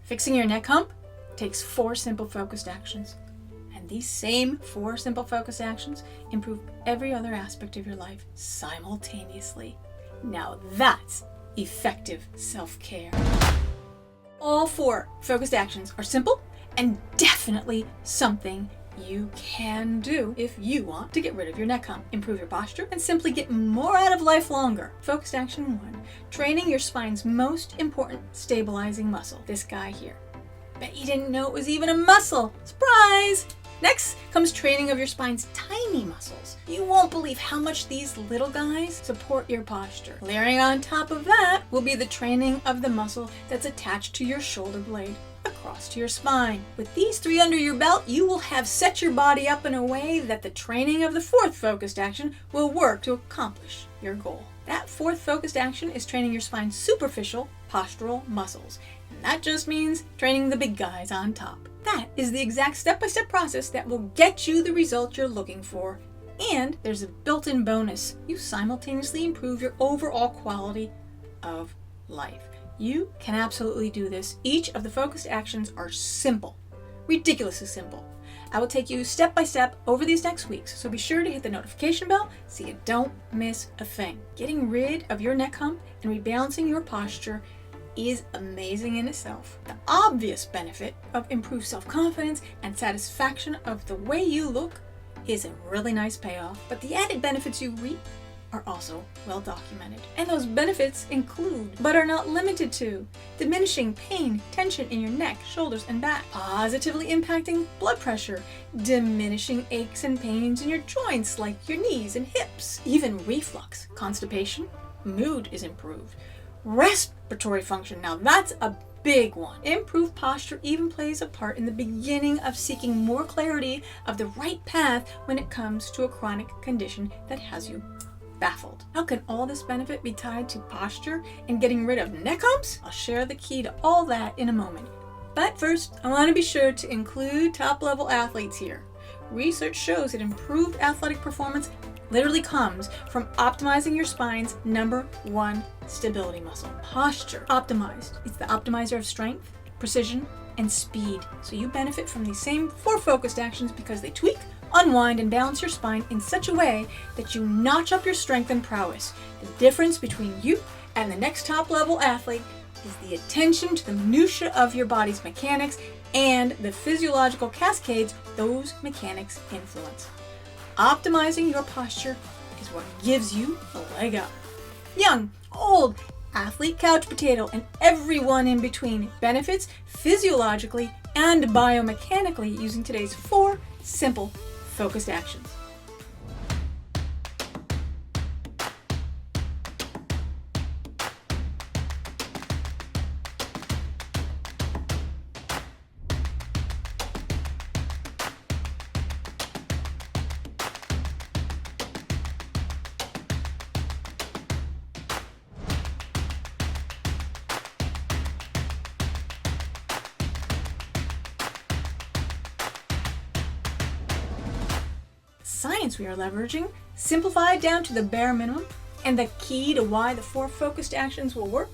Fixing your neck hump takes 4 simple focused actions. And these same 4 simple focused actions improve every other aspect of your life simultaneously. Now that's effective self-care. All 4 focused actions are simple and definitely something you can do if you want to get rid of your neck hump, improve your posture, and simply get more out of life longer. Focused action 1, training your spine's most important stabilizing muscle, this guy here. Bet you didn't know it was even a muscle. Surprise! Next comes training of your spine's tiny muscles. You won't believe how much these little guys support your posture. Layering on top of that will be the training of the muscle that's attached to your shoulder blade across to your spine. With these 3 under your belt, you will have set your body up in a way that the training of the 4th focused action will work to accomplish your goal. That 4th focused action is training your spine's superficial postural muscles. And that just means training the big guys on top. That is the exact step-by-step process that will get you the result you're looking for. And there's a built-in bonus. You simultaneously improve your overall quality of life. You can absolutely do this. Each of the focused actions are simple, ridiculously simple. I will take you step by step over these next weeks, so be sure to hit the notification bell so you don't miss a thing. Getting rid of your neck hump and rebalancing your posture is amazing in itself. The obvious benefit of improved self-confidence and satisfaction of the way you look is a really nice payoff, but the added benefits you reap are also well documented. And those benefits include, but are not limited to, diminishing pain, tension in your neck, shoulders, and back, positively impacting blood pressure, diminishing aches and pains in your joints like your knees and hips, even reflux, constipation, mood is improved, respiratory function, now that's a big one. Improved posture even plays a part in the beginning of seeking more clarity of the right path when it comes to a chronic condition that has you baffled. How can all this benefit be tied to posture and getting rid of neck humps? I'll share the key to all that in a moment. But first, I want to be sure to include top-level athletes here. Research shows that improved athletic performance literally comes from optimizing your spine's #1 stability muscle, posture. Optimized. It's the optimizer of strength, precision, and speed. So you benefit from these same 4 focused actions because they tweak, unwind, and balance your spine in such a way that you notch up your strength and prowess. The difference between you and the next top-level athlete is the attention to the minutiae of your body's mechanics and the physiological cascades those mechanics influence. Optimizing your posture is what gives you a leg up. Young, old, athlete, couch potato, and everyone in between benefits physiologically and biomechanically using today's 4 simple focused actions. Science we are leveraging, simplified down to the bare minimum, and the key to why the 4 focused actions will work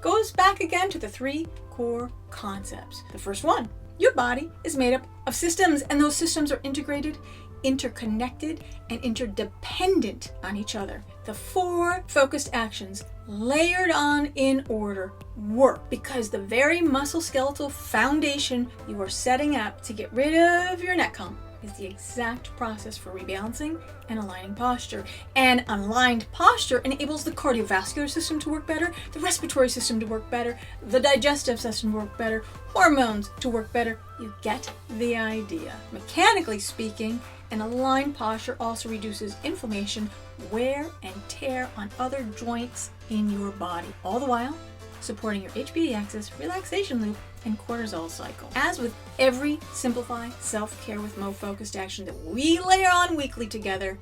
goes back again to the 3 core concepts. The first one, your body is made up of systems, and those systems are integrated, interconnected, and interdependent on each other. The 4 focused actions, layered on in order, work because the very muscle skeletal foundation you are setting up to get rid of your neck hump is the exact process for rebalancing and aligning posture. And aligned posture enables the cardiovascular system to work better, the respiratory system to work better, the digestive system to work better, hormones to work better. You get the idea. Mechanically speaking, an aligned posture also reduces inflammation, wear, and tear on other joints in your body, all the while supporting your HPA axis, relaxation loop, and cortisol cycle. As with every Simplify Self-Care with Mo focused action that we layer on weekly together,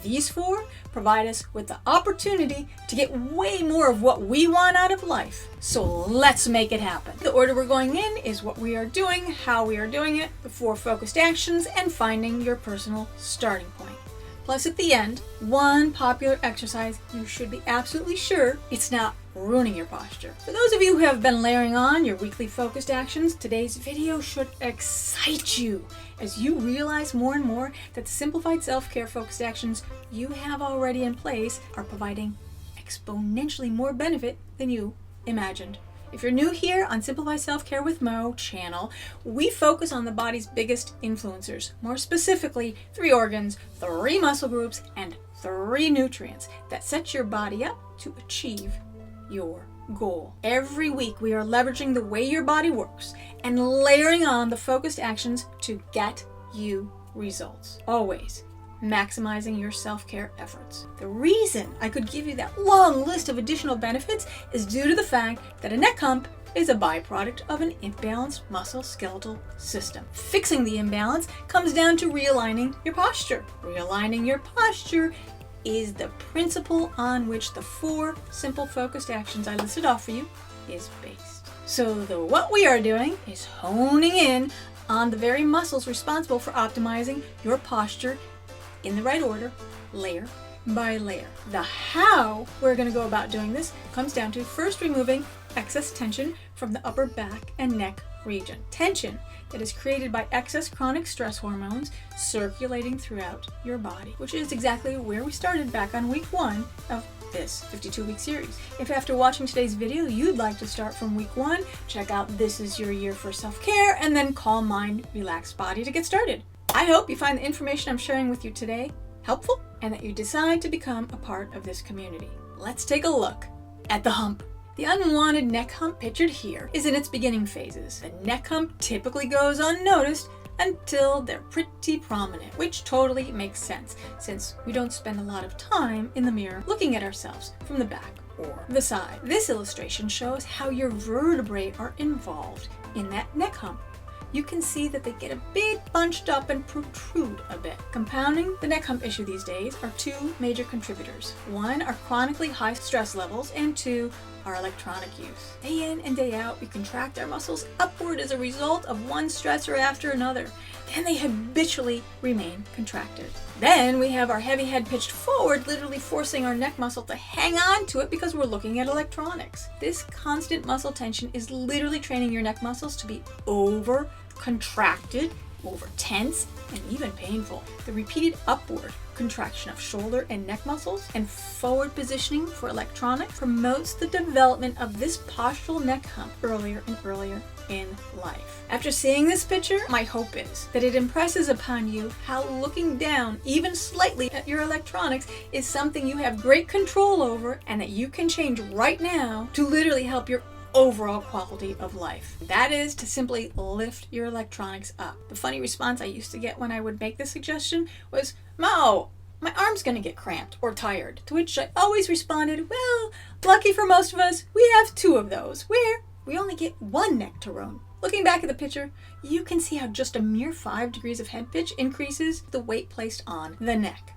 these 4 provide us with the opportunity to get way more of what we want out of life. So let's make it happen. The order we're going in is what we are doing, how we are doing it, the 4 focused actions, and finding your personal starting point. Plus at the end, one popular exercise you should be absolutely sure it's not ruining your posture. For those of you who have been layering on your weekly focused actions, today's video should excite you as you realize more and more that the simplified self-care focused actions you have already in place are providing exponentially more benefit than you imagined. If you're new here on Simplify Self-Care with Mo channel, we focus on the body's biggest influencers, more specifically 3 organs, 3 muscle groups, and 3 nutrients that set your body up to achieve your goal. Every week we are leveraging the way your body works and layering on the focused actions to get you results. Always maximizing your self-care efforts. The reason I could give you that long list of additional benefits is due to the fact that a neck hump is a byproduct of an imbalanced muscle skeletal system. Fixing the imbalance comes down to realigning your posture. Realigning your posture is the principle on which the 4 simple focused actions I listed off for you is based. So what we are doing is honing in on the very muscles responsible for optimizing your posture in the right order, layer by layer. The how we're going to go about doing this comes down to first removing excess tension from the upper back and neck region. Tension that is created by excess chronic stress hormones circulating throughout your body, which is exactly where we started back on week 1 of this 52-week series. If after watching today's video you'd like to start from week 1, check out This Is Your Year for Self-Care and then Calm Mind, Relaxed Body to get started. I hope you find the information I'm sharing with you today helpful and that you decide to become a part of this community. Let's take a look at the hump. The unwanted neck hump pictured here is in its beginning phases. The neck hump typically goes unnoticed until they're pretty prominent, which totally makes sense since we don't spend a lot of time in the mirror looking at ourselves from the back or the side. This illustration shows how your vertebrae are involved in that neck hump. You can see that they get a bit bunched up and protrude a bit. Compounding the neck hump issue these days are 2 major contributors. 1 are chronically high stress levels, and 2 are electronic use. Day in and day out, we contract our muscles upward as a result of one stressor after another. Then they habitually remain contracted. Then we have our heavy head pitched forward, literally forcing our neck muscle to hang on to it because we're looking at electronics. This constant muscle tension is literally training your neck muscles to be over contracted, over tense, and even painful. The repeated upward contraction of shoulder and neck muscles and forward positioning for electronics promotes the development of this postural neck hump earlier and earlier in life. After seeing this picture, my hope is that it impresses upon you how looking down even slightly at your electronics is something you have great control over and that you can change right now to literally help your overall quality of life. That is to simply lift your electronics up. The funny response I used to get when I would make this suggestion was, "Mo, my arm's gonna get cramped or tired." To which I always responded, "Well, lucky for most of us, we have 2 of those, where we only get 1 neck to roam." Looking back at the picture, you can see how just a mere 5 degrees of head pitch increases the weight placed on the neck.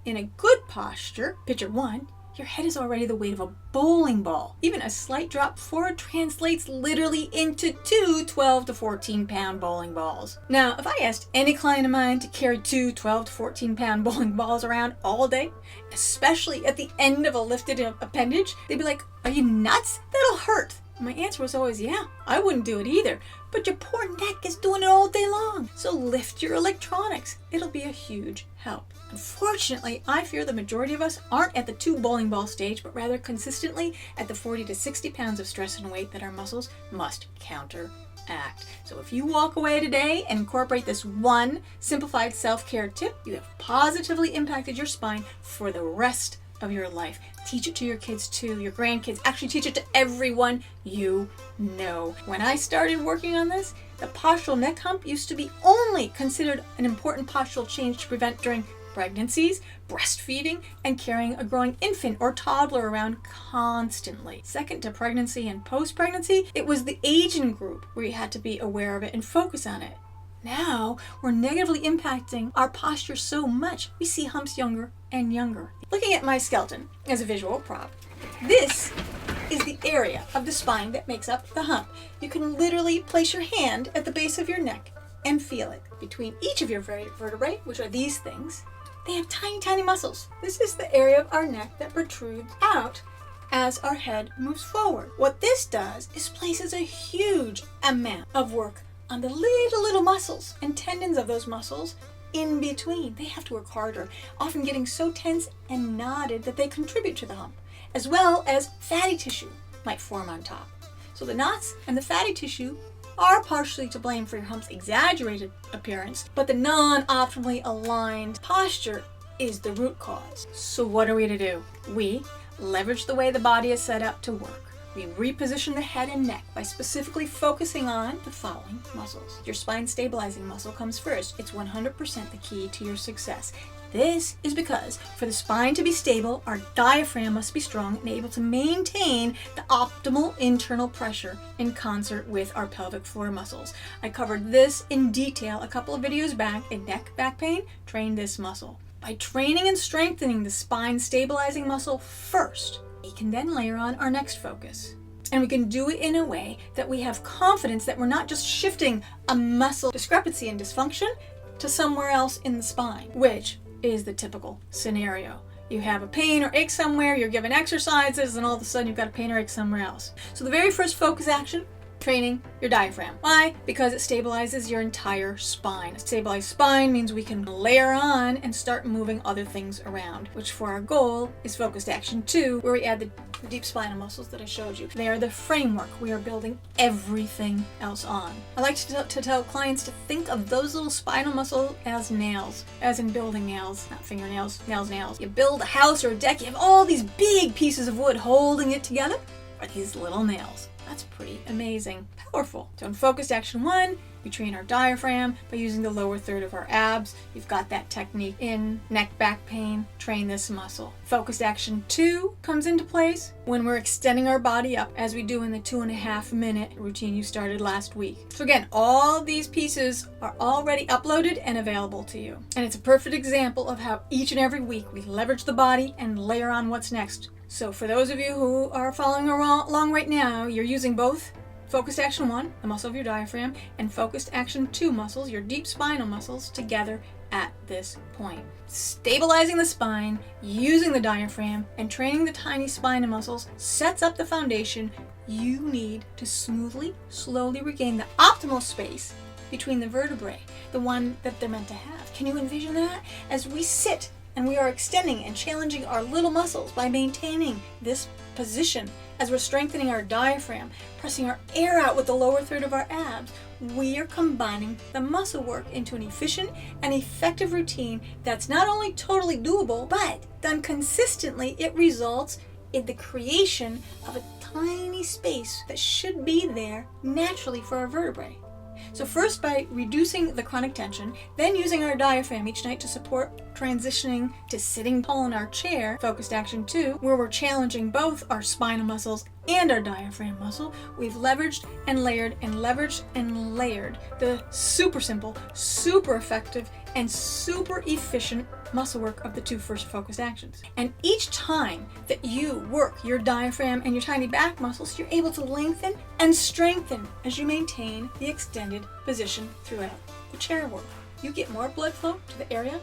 In a good posture, picture 1, your head is already the weight of a bowling ball. Even a slight drop forward translates literally into 2 12 to 14 pound bowling balls. Now, if I asked any client of mine to carry 2 12 to 14 pound bowling balls around all day, especially at the end of a lifted appendage, they'd be like, "Are you nuts? That'll hurt." My answer was always, "Yeah, I wouldn't do it either, but your poor neck is doing it all day long. So lift your electronics. It'll be a huge help." Unfortunately, I fear the majority of us aren't at the 2 bowling ball stage, but rather consistently at the 40 to 60 pounds of stress and weight that our muscles must counteract. So if you walk away today and incorporate this 1 simplified self-care tip, you have positively impacted your spine for the rest of your life. Teach it to your kids too, your grandkids. Actually teach it to everyone you know. When I started working on this, the postural neck hump used to be only considered an important postural change to prevent during pregnancies, breastfeeding, and carrying a growing infant or toddler around constantly. Second to pregnancy and post-pregnancy, it was the aging group where you had to be aware of it and focus on it. Now, we're negatively impacting our posture so much, we see humps younger and younger. Looking at my skeleton as a visual prop, this is the area of the spine that makes up the hump. You can literally place your hand at the base of your neck and feel it. Between each of your vertebrae, which are these things, they have tiny, tiny muscles. This is the area of our neck that protrudes out as our head moves forward. What this does is places a huge amount of work on the little muscles and tendons of those muscles in between. They have to work harder, often getting so tense and knotted that they contribute to the hump, as well as fatty tissue might form on top. So the knots and the fatty tissue are partially to blame for your hump's exaggerated appearance, but the non-optimally aligned posture is the root cause. So what are we to do? We leverage the way the body is set up to work. We reposition the head and neck by specifically focusing on the following muscles. Your spine stabilizing muscle comes first. It's 100% the key to your success. This is because for the spine to be stable, our diaphragm must be strong and able to maintain the optimal internal pressure in concert with our pelvic floor muscles. I covered this in detail a couple of videos back in Neck Back Pain, Train This Muscle. By training and strengthening the spine stabilizing muscle first, we can then layer on our next focus. And we can do it in a way that we have confidence that we're not just shifting a muscle discrepancy and dysfunction to somewhere else in the spine, which is the typical scenario. You have a pain or ache somewhere, you're given exercises, and all of a sudden you've got a pain or ache somewhere else. So the very first focus action, training your diaphragm. Why? Because it stabilizes your entire spine. A stabilized spine means we can layer on and start moving other things around, which for our goal is focused action 2, where we add the deep spinal muscles that I showed you. They are the framework we are building everything else on. I like to tell clients to think of those little spinal muscles as nails, as in building nails, not fingernails, nails. You build a house or a deck, you have all these big pieces of wood holding it together, or these little nails. That's pretty amazing. Powerful. So in focused action 1, we train our diaphragm by using the lower third of our abs. You've got that technique in neck back pain, train this muscle. Focused action 2 comes into place when we're extending our body up, as we do in the 2.5-minute routine you started last week. So again, all these pieces are already uploaded and available to you. And it's a perfect example of how each and every week we leverage the body and layer on what's next. So for those of you who are following along right now, you're using both focused action 1, the muscle of your diaphragm, and focused action 2 muscles, your deep spinal muscles, together at this point. Stabilizing the spine, using the diaphragm, and training the tiny spinal muscles sets up the foundation you need to smoothly, slowly regain the optimal space between the vertebrae, the one that they're meant to have. Can you envision that? As we sit and we are extending and challenging our little muscles by maintaining this position, as we're strengthening our diaphragm, pressing our air out with the lower third of our abs, we are combining the muscle work into an efficient and effective routine that's not only totally doable, but done consistently, it results in the creation of a tiny space that should be there naturally for our vertebrae. So first by reducing the chronic tension, then using our diaphragm each night to support transitioning to sitting tall in our chair, focused action 2, where we're challenging both our spinal muscles and our diaphragm muscle, we've leveraged and layered and leveraged and layered the super simple, super effective, and super efficient muscle work of the 2 first focused actions. And each time that you work your diaphragm and your tiny back muscles, you're able to lengthen and strengthen as you maintain the extended position throughout the chair work. You get more blood flow to the area,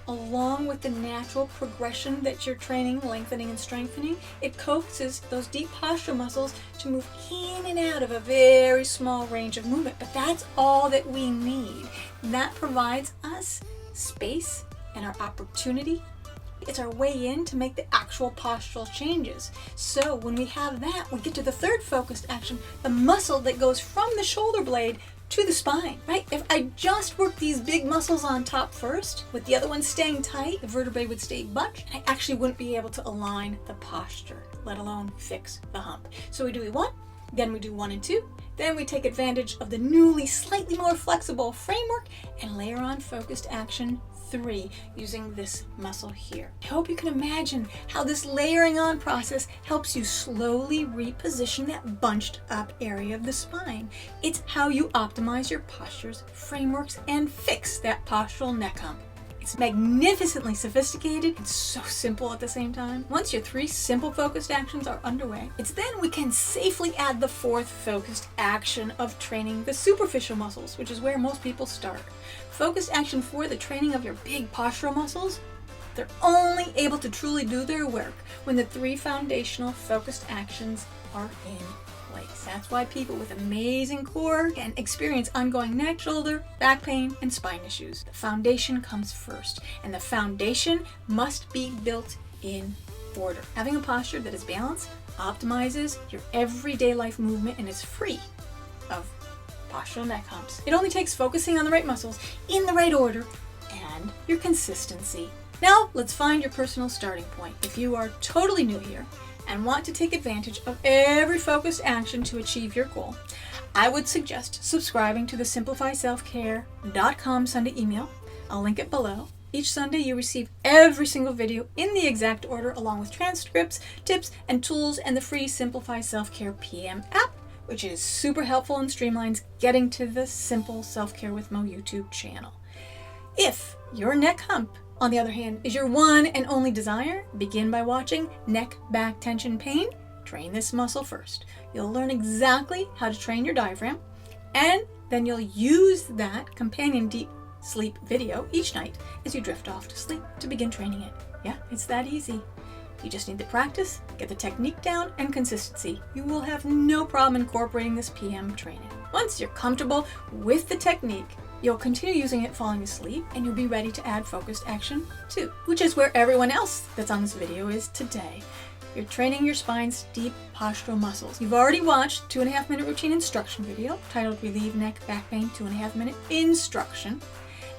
along with the natural progression that you're training, lengthening and strengthening. It coaxes those deep postural muscles to move in and out of a very small range of movement, but that's all that we need. That provides us space and our opportunity. It's our way in to make the actual postural changes. So when we have that, we get to the 3rd focused action, the muscle that goes from the shoulder blade to the spine, right? If I just work these big muscles on top first, with the other ones staying tight, the vertebrae would stay bunched, and I actually wouldn't be able to align the posture, let alone fix the hump. So we do 1, then we do 1 and 2, then we take advantage of the newly slightly more flexible framework and layer on focused action 3 using this muscle here. I hope you can imagine how this layering on process helps you slowly reposition that bunched up area of the spine. It's how you optimize your postures, frameworks, and fix that postural neck hump. It's magnificently sophisticated and so simple at the same time. Once your 3 simple focused actions are underway, it's then we can safely add the 4th focused action of training the superficial muscles, which is where most people start. Focused action 4, the training of your big postural muscles, They're only able to truly do their work when the 3 foundational focused actions are in place. That's why people with amazing core can experience ongoing neck, shoulder, back pain, and spine issues. The foundation comes first, and the foundation must be built in order. Having a posture that is balanced optimizes your everyday life movement and is free of postural neck humps. It only takes focusing on the right muscles in the right order and your consistency. Now let's find your personal starting point. If you are totally new here and want to take advantage of every focused action to achieve your goal, I would suggest subscribing to the SimplifySelfCare.com Sunday email. I'll link it below. Each Sunday you receive every single video in the exact order, along with transcripts, tips, and tools, and the free Simplify Self-Care PM app, which is super helpful and streamlines getting to the Simple Self-Care with Mo YouTube channel. If your neck hump, on the other hand, is your one and only desire, begin by watching Neck Back Tension Pain. Train this muscle first. You'll learn exactly how to train your diaphragm, and then you'll use that companion deep sleep video each night as you drift off to sleep to begin training it. Yeah, it's that easy. You just need the practice, get the technique down, and consistency. You will have no problem incorporating this PM training. Once you're comfortable with the technique, you'll continue using it falling asleep, and you'll be ready to add focused action too, which is where everyone else that's on this video is today. You're training your spine's deep postural muscles. You've already watched 2.5-minute routine instruction video titled Relieve Neck Back Pain 2.5-minute Instruction,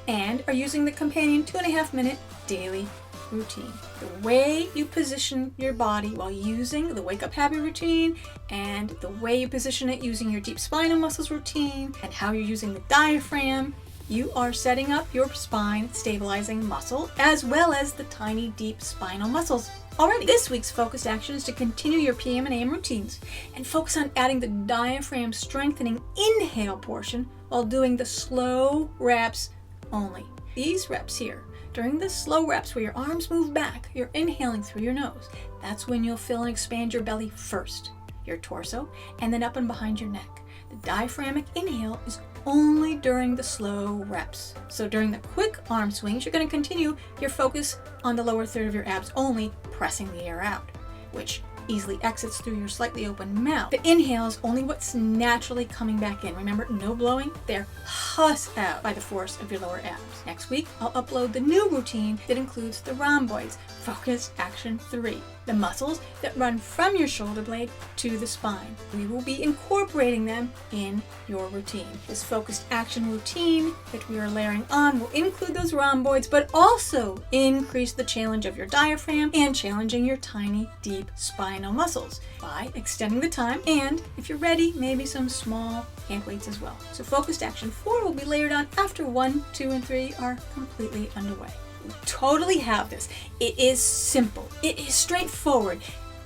and are using the companion 2.5-minute daily routine. The way you position your body while using the Wake Up Happy routine, and the way you position it using your deep spinal muscles routine, and how you're using the diaphragm, you are setting up your spine stabilizing muscle as well as the tiny deep spinal muscles already. This week's focused action is to continue your PM and AM routines and focus on adding the diaphragm strengthening inhale portion while doing the slow reps only. These reps here, during the slow reps where your arms move back, you're inhaling through your nose. That's when you'll fill and expand your belly first, your torso, and then up and behind your neck. The diaphragmic inhale is only during the slow reps. So during the quick arm swings, you're going to continue your focus on the lower third of your abs only, pressing the air out, which easily exits through your slightly open mouth. The inhale is only what's naturally coming back in. Remember, no blowing. They're hussed out by the force of your lower abs. Next week, I'll upload the new routine that includes the rhomboids, focused action 3, the muscles that run from your shoulder blade to the spine. We will be incorporating them in your routine. This focused action routine that we are layering on will include those rhomboids, but also increase the challenge of your diaphragm and challenging your tiny, deep spinal muscles by extending the time, and if you're ready, maybe some small hand weights as well. So focused action 4 will be layered on after 1, 2, and 3 are completely underway. You totally have this. It is simple. It is straightforward.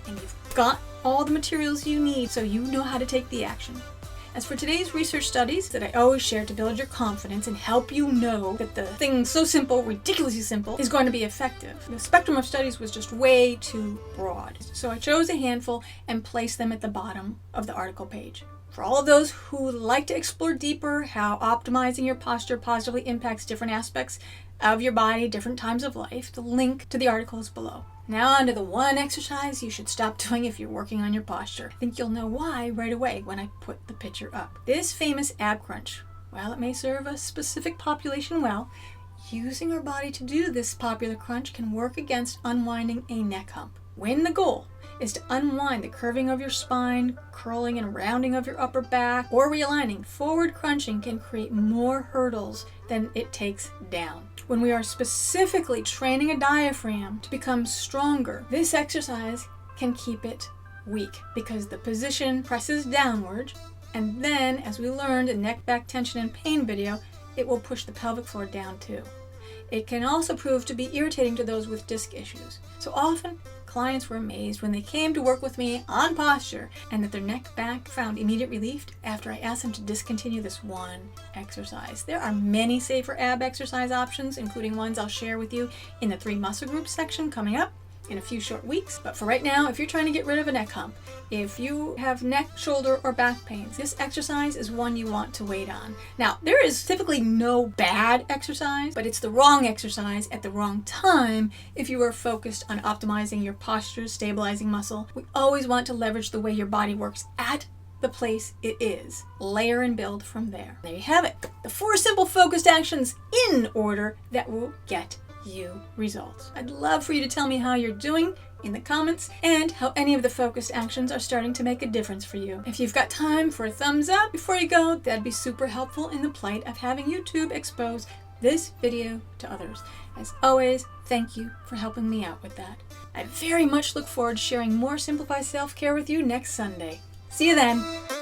And you've got all the materials you need so you know how to take the action. As for today's research studies that I always share to build your confidence and help you know that the thing so simple, ridiculously simple, is going to be effective, the spectrum of studies was just way too broad. So I chose a handful and placed them at the bottom of the article page. For all of those who would like to explore deeper how optimizing your posture positively impacts different aspects of your body, different times of life, the link to the article is below. Now on to the one exercise you should stop doing if you're working on your posture. I think you'll know why right away when I put the picture up. This famous ab crunch, while it may serve a specific population well, using our body to do this popular crunch can work against unwinding a neck hump. When the goal is to unwind the curving of your spine, curling and rounding of your upper back, or realigning, forward crunching can create more hurdles than it takes down. When we are specifically training a diaphragm to become stronger, this exercise can keep it weak because the position presses downward, and then, as we learned in neck back tension and pain video, it will push the pelvic floor down too. It can also prove to be irritating to those with disc issues. So often, clients were amazed when they came to work with me on posture and that their neck back found immediate relief after I asked them to discontinue this one exercise. There are many safer ab exercise options, including ones I'll share with you in the 3 muscle groups section coming up. in a few short weeks. But for right now, if you're trying to get rid of a neck hump, if you have neck, shoulder, or back pains, this exercise is one you want to wait on. Now, there is typically no bad exercise, but it's the wrong exercise at the wrong time if you are focused on optimizing your posture, stabilizing muscle. We always want to leverage the way your body works at the place it is. Layer and build from there. There you have it. The 4 simple focused actions in order that will get you results. I'd love for you to tell me how you're doing in the comments and how any of the focused actions are starting to make a difference for you. If you've got time for a thumbs up before you go, that'd be super helpful in the plight of having YouTube expose this video to others. As always, thank you for helping me out with that. I very much look forward to sharing more Simplify Self-Care with you next Sunday. See you then.